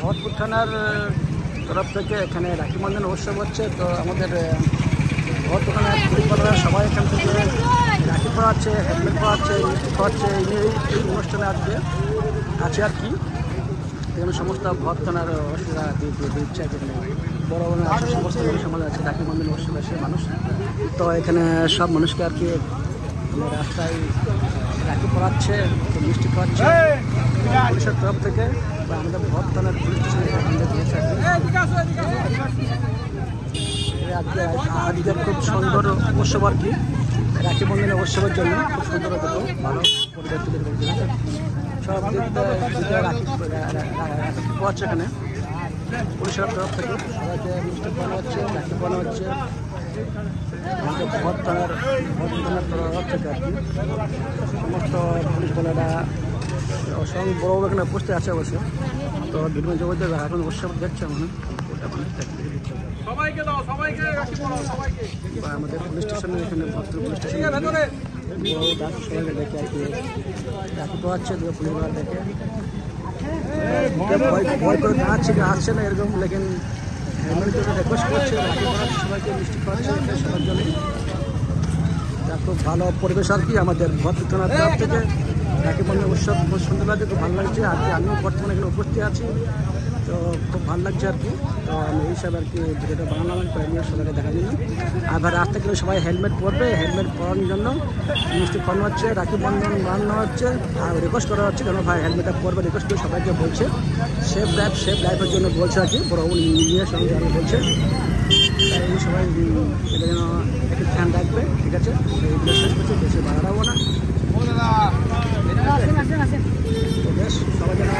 ভরতপুর থানার তরফ থেকে এখানে রাখি বন্ধন উৎসব হচ্ছে। তো আমাদের ভরতপুর থানার পরিবাররা সবাই এখান থেকে রাখি পড়াচ্ছে, হেলমেট পড়াচ্ছে, মিষ্টি খাওয়াচ্ছে। এই অনুষ্ঠানে আজকে আছে আর কি। এখানে সমস্ত ভরতপুর থানার অসুবিধা দিচ্ছে এখানে বড় বড় আছে, সমস্ত সমাজ আছে রাখি বন্ধন উৎসব আসে মানুষ। তো এখানে সব মানুষকে আর কি রাস্তায় রাখি পড়াচ্ছে, মিষ্টি খাওয়াচ্ছে পুলিশের তরফ থেকে বা আমাদের ভরতপুর থানার পুলিশ স্টেশনে দিয়েছে। আজকে খুব সুন্দর উৎসব আর কি, রাখি বন্ধনের উৎসবের জন্য খুব সুন্দর ভালো পরিবেশ সব রাখি পড়াচ্ছে এখানে পুলিশের তরফ থেকে। সবাইকে মিষ্টি খাওয়ানো হচ্ছে, রাখি পড়ানো হচ্ছে আমাদের ভরতপুর থানার তরফ থেকে আর কি। সমস্ত পুলিশ বলেরা অসংখ্য বড় বড় এখানে উপস্থিত আছে অবশ্য। তো বিভিন্ন জগতে এখন উৎসব দেখছে মনে আমাদের পুলিশ স্টেশনে এখানে ভরতপুর পুলিশ স্টেশনে সবাইকে দেখে আর কি রাখি পড়াচ্ছে। পুলিশ দেখে ভয় করে আসছে না এরকম, লেকিন হেলমেট রিকোয়েস্ট করছে রাখি পড়াচ্ছে, সবাইকে মিষ্টি খাওয়াচ্ছে সবার জন্যই। খুব ভালো পরিবেশ আর কি আমাদের ভরতপুর থানার তরফ থেকে রাখি বন্ধন উৎসব খুব সুন্দর লাগছে, খুব ভালো লাগছে আর কি। আমিও বর্তমানে এখানে উপস্থিত আছি, তো খুব ভালো লাগছে আর কি। তো আমি এই সব আর কি ভিডিওটা বানালাম, নিয়ে সবাইকে দেখা দিলাম। আবার রাস্তা গেলে সবাই হেলমেট পরবে, হেলমেট পরানোর জন্য মিষ্টি খাওয়ানো হচ্ছে, রাখি বন্ধন বানানো হচ্ছে আর রিকোয়েস্ট করা হচ্ছে যেন ভাই হেলমেটটা পরবে রিকোয়েস্ট করে সবাইকে বলছে। সেফ লাইফের জন্য বলছে আর কি, বড় নিয়ে সঙ্গে যারা বলছে এই সবাই এটা যেন একটু খেয়াল রাখবে, ঠিক আছে। এইগুলো শেষ করছে, বেশি বাড়াবো না। বেশ সবাই যেন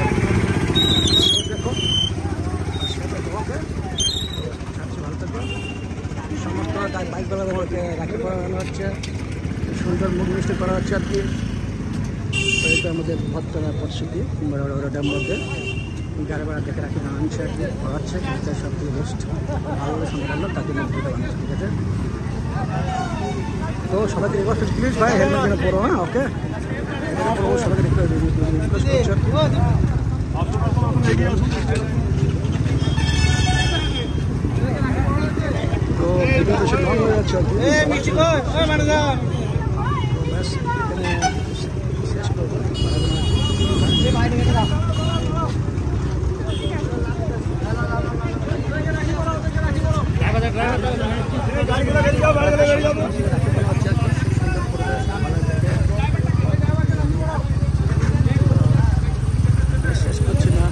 দেখো ভালো থাকবে। সমস্ত বাইকগুলোকে রাখি পরানো হচ্ছে, সুন্দর মুখ মিষ্টি করা হচ্ছে আর কি। তো এটা আমাদের ভরতপুর পরিস্থিতি রোডের মধ্যে গাড়ি ভাড়া দেখে রাখি আনছে আর কি, পড়াচ্ছে সব থেকে বেস্ট ভালো সুন্দর লাগলো তার জন্য ভিডিওটা বানাচ্ছে, ঠিক আছে। তো সবাইকে রিকোয়েস্ট প্লিজ ভাই হেলমেট যেন পরো, হ্যাঁ ওকে সবাইকে রিকোয়েস্ট করছি আর কি। তো ভিডিও বেশি লং হয়ে যাচ্ছে আর কি, ব্যাস এখানে শেষ করবো। শেষ করছি না,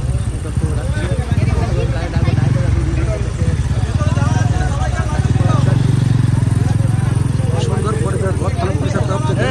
সুন্দর পরিবেশ ভরতপুর পুলিশের তরফ থেকে।